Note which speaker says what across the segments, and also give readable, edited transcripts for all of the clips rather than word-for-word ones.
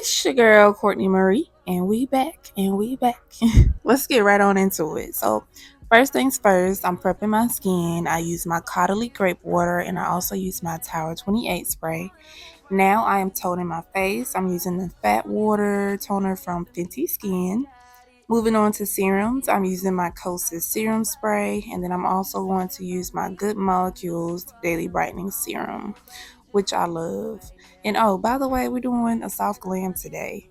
Speaker 1: It's your girl Courtney Marie, and we back, Let's get right on into it. So, first things first, I'm prepping my skin. I use my Caudalie grape water, and I also use my Tower 28 spray. Now I am toning my face. I'm using the Fat Water toner from Fenty Skin. Moving on to serums, I'm using my Kosas serum spray, and then I'm also going to use my Good Molecules Daily Brightening Serum, which I love. And oh, by the way, we're doing a soft glam today.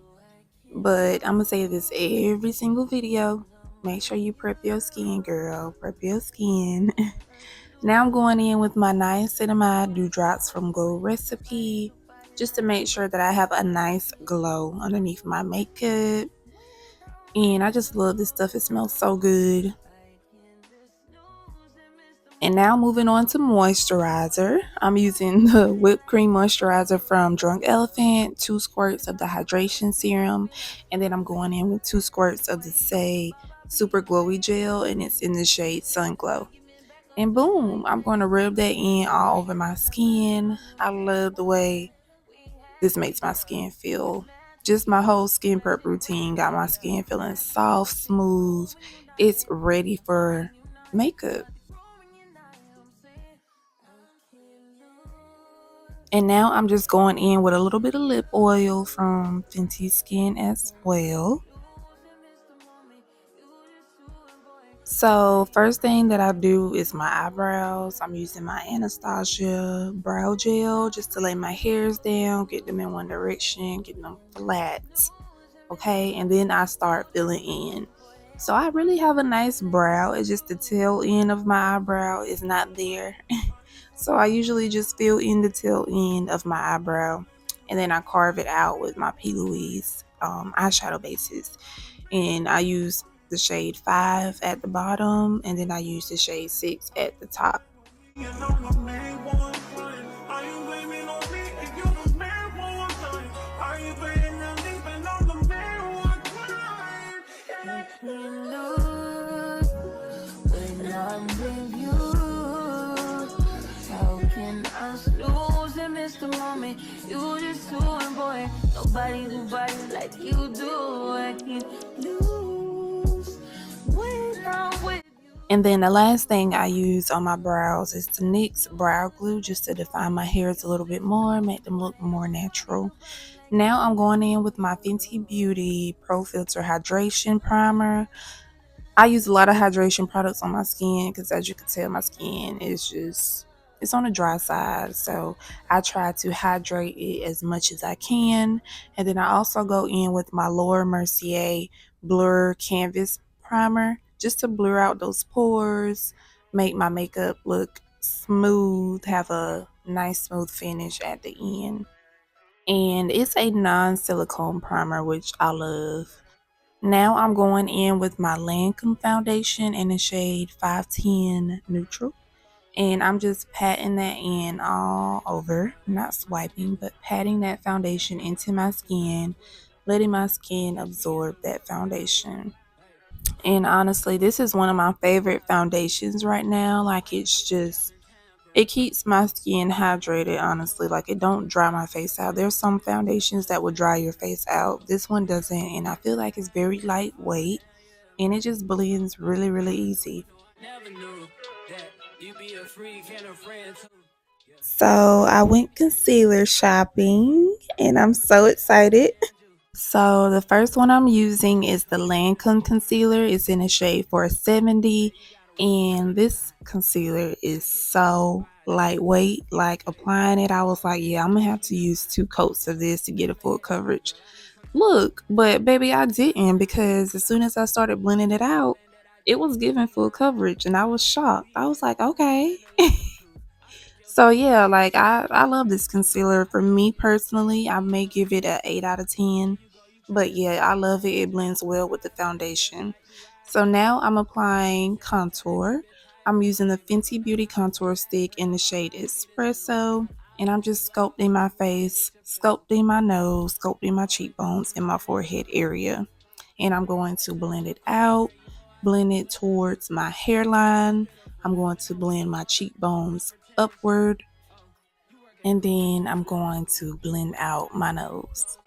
Speaker 1: But I'm gonna say this every single video. Make sure you prep your skin, girl. Prep your skin. Now I'm going in with my niacinamide dewdrops from Gold Recipe, just to make sure that I have a nice glow underneath my makeup. And I just love this stuff. It smells so good. And now moving on to moisturizer. I'm using the whipped cream moisturizer from Drunk Elephant, 2 squirts of the hydration serum, and then I'm going in with 2 squirts of the Say Super Glowy Gel, and it's in the shade Sun Glow. And boom, I'm going to rub that in all over my skin. I love the way this makes my skin feel. Just my whole skin prep routine got my skin feeling soft, smooth. It's ready for makeup. And now I'm just going in with a little bit of lip oil from Fenty Skin as well. So first thing that I do is my eyebrows. I'm using my Anastasia brow gel just to lay my hairs down, get them in one direction, get them flat. Okay, and then I start filling in. So I really have a nice brow. It's just the tail end of my eyebrow is not there. So I usually just fill in the tail end of my eyebrow, and then I carve it out with my P. Louise eyeshadow bases. And I use the shade 5 at the bottom, and then I use the shade 6 at the top. You just too boy. Nobody who body like you do. I can't lose when I'm with you. And then the last thing I use on my brows is the NYX brow glue, just to define my hairs a little bit more, make them look more natural. Now I'm going in with my Fenty Beauty Pro Filter Hydration Primer. I use a lot of hydration products on my skin because, as you can tell, my skin is just, it's on the dry side. So I try to hydrate it as much as I can. And then I also go in with my Laura Mercier Blur Canvas Primer just to blur out those pores, make my makeup look smooth, have a nice smooth finish at the end. And it's a non-silicone primer, which I love. Now I'm going in with my Lancome foundation in the shade 510 Neutral. And I'm just patting that in all over, not swiping, but patting that foundation into my skin, letting my skin absorb that foundation. And honestly, this is one of my favorite foundations right now. Like, it's just, it keeps my skin hydrated, honestly. Like, it don't dry my face out. There's some foundations that will dry your face out. This one doesn't, and I feel like it's very lightweight, and it just blends really, really easy. So I went concealer shopping, and I'm so excited. So the first one I'm using is the Lancome concealer. It's in a shade 470, and this concealer is so lightweight. Like, applying it, I was like, yeah, I'm gonna have to use 2 coats of this to get a full coverage look. But baby, I didn't, because as soon as I started blending it out, it was giving full coverage, and I was shocked. I was like, okay. So yeah, like, I love this concealer. For me personally, I may give it a 8 out of 10. But yeah, I love it. It blends well with the foundation. So now I'm applying contour. I'm using the Fenty Beauty contour stick in the shade Espresso. And I'm just sculpting my face, sculpting my nose, sculpting my cheekbones and my forehead area. And I'm going to blend it out, blend it towards my hairline. I'm going to blend my cheekbones upward. And then I'm going to blend out my nose.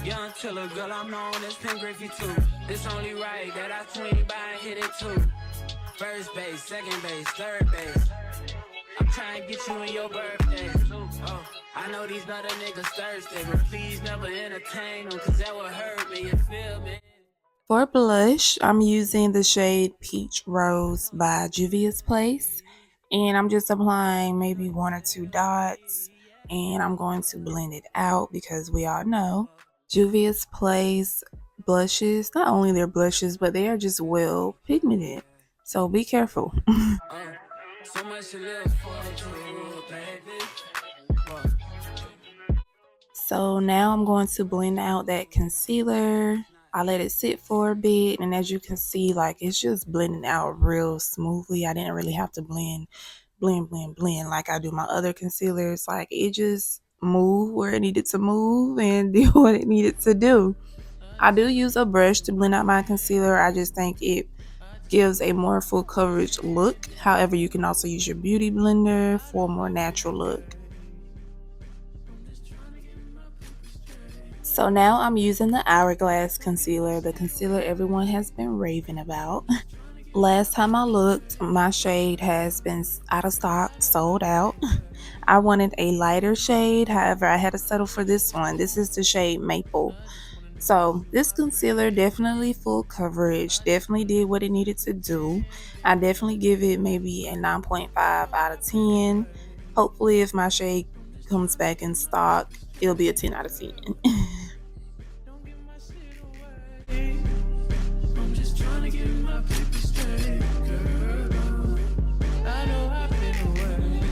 Speaker 2: Young chiller, girl, I'm known as Pink Griffey too. It's only right that I swing by and hit it too. First base, second base, third base. I'm trying to get you in your birthday. Oh, I know these other niggas thirsty, but please never entertain them, cause that would hurt me, you feel me?
Speaker 1: For blush, I'm using the shade Peach Rose by Juvia's Place. And I'm just applying maybe 1 or 2 dots. And I'm going to blend it out because we all know Juvia's Place blushes, not only their blushes, but they are just well pigmented. So be careful.
Speaker 2: So much to live for, baby.
Speaker 1: So now I'm going to blend out that concealer. I let it sit for a bit, and as you can see, like it's just blending out real smoothly. I didn't really have to blend like I do my other concealers. Like it just moved where it needed to move and do what it needed to do. I do use a brush to blend out my concealer. I just think it gives a more full coverage look. However, you can also use your beauty blender for a more natural look. So now I'm using the Hourglass concealer, the concealer everyone has been raving about. Last time I looked, my shade has been out of stock, sold out. I wanted a lighter shade, however, I had to settle for this one. This is the shade Maple. So this concealer definitely full coverage, definitely did what it needed to do. I definitely give it maybe a 9.5 out of 10. Hopefully if my shade comes back in stock, it'll be a 10 out of 10.
Speaker 2: I'm just trying to get my paper straight, girl. I know I've been away.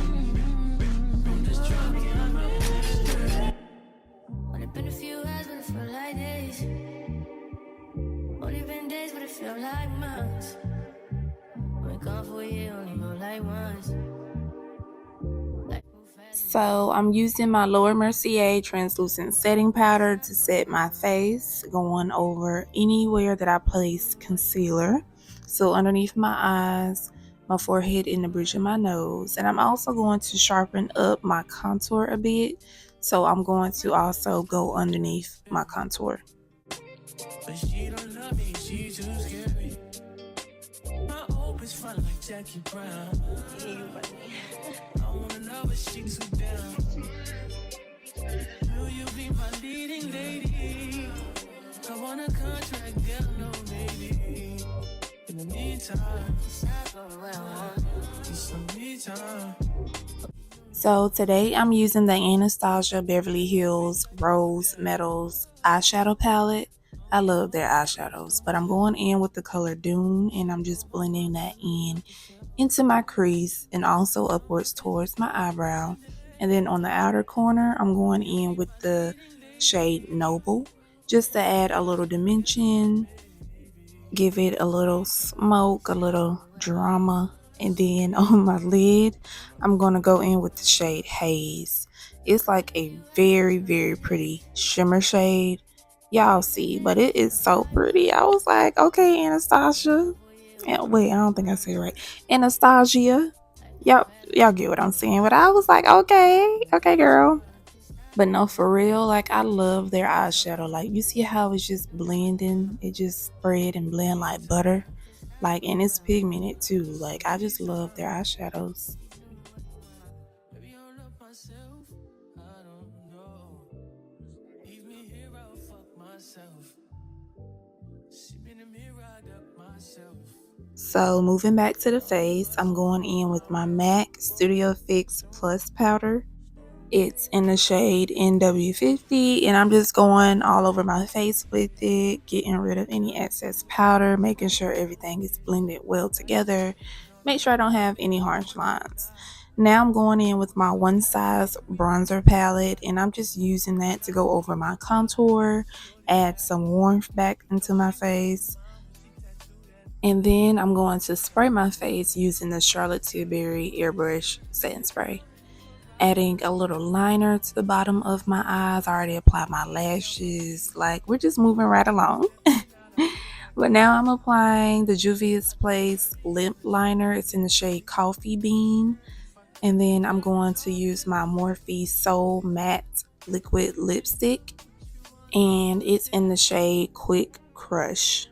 Speaker 2: I'm just trying to get my paper straight. Only been a few hours, but it felt like days. Only been days, but it felt like months. Been gone for a year, only go like once.
Speaker 1: So I'm using my Laura Mercier translucent setting powder to set my face, going over anywhere that I place concealer. So underneath my eyes, my forehead, and the bridge of my nose. And I'm also going to sharpen up my contour a bit. So I'm going to also go underneath my contour.
Speaker 2: But she don't love me, she too scary. My hope is fun like Jackie Brown. I wanna know, but she too down. Will you be my leading lady? I want a contract, girl, no lady. In the meantime, it's not going well. It's some me time.
Speaker 1: So today I'm using the Anastasia Beverly Hills Rose Metals eyeshadow palette. I love their eyeshadows, but I'm going in with the color Dune and I'm just blending that in into my crease and also upwards towards my eyebrow. And then on the outer corner, I'm going in with the shade Noble just to add a little dimension, give it a little smoke, a little drama. And then on my lid, I'm going to go in with the shade Haze. It's like a very, very pretty shimmer shade. Y'all see, but it is so pretty. I was like, okay, Anastasia. Yeah, wait, I don't think I said it right. Anastasia. Y'all get what I'm saying. But I was like, okay, girl. But no, for real, like I love their eyeshadow. Like you see how it's just blending, it just spread and blend like butter. Like and it's pigmented too. Like I just love their eyeshadows.
Speaker 2: Maybe I love myself, I don't know. Leave me here, I'll fuck myself. See me in the mirror, I duck myself.
Speaker 1: So moving back to the face, I'm going in with my MAC Studio Fix Plus powder. It's in the shade NW50 and I'm just going all over my face with it, getting rid of any excess powder, making sure everything is blended well together. Make sure I don't have any harsh lines. Now I'm going in with my One Size bronzer palette and I'm just using that to go over my contour, add some warmth back into my face. And then I'm going to spray my face using the Charlotte Tilbury Airbrush Setting Spray. Adding a little liner to the bottom of my eyes. I already applied my lashes. Like we're just moving right along. But now I'm applying the Juvia's Place lip liner. It's in the shade Coffee Bean. And then I'm going to use my Morphe Soul Matte Liquid Lipstick. And it's in the shade Quick Crush.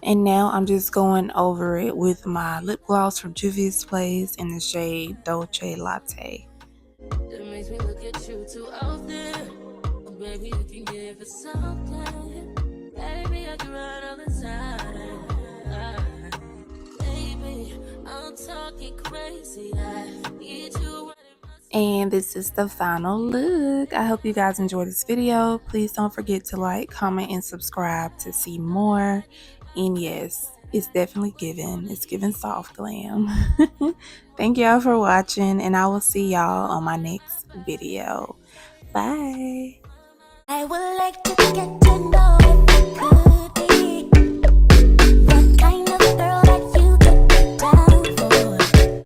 Speaker 1: And now I'm just going over it with my lip gloss from Juvia's Place in the shade Dolce Latte.
Speaker 2: That makes me look at you too often. Oh, baby, you can give it something. Baby, I can ride on the side. Baby, I'm talking crazy. I need you.
Speaker 1: And this is the final look. I hope you guys enjoyed this video. Please don't forget to like, comment, and subscribe to see more. And yes, it's definitely giving. It's giving soft glam. Thank y'all for watching, and I will see y'all on my next video. Bye.
Speaker 2: I would like to get to know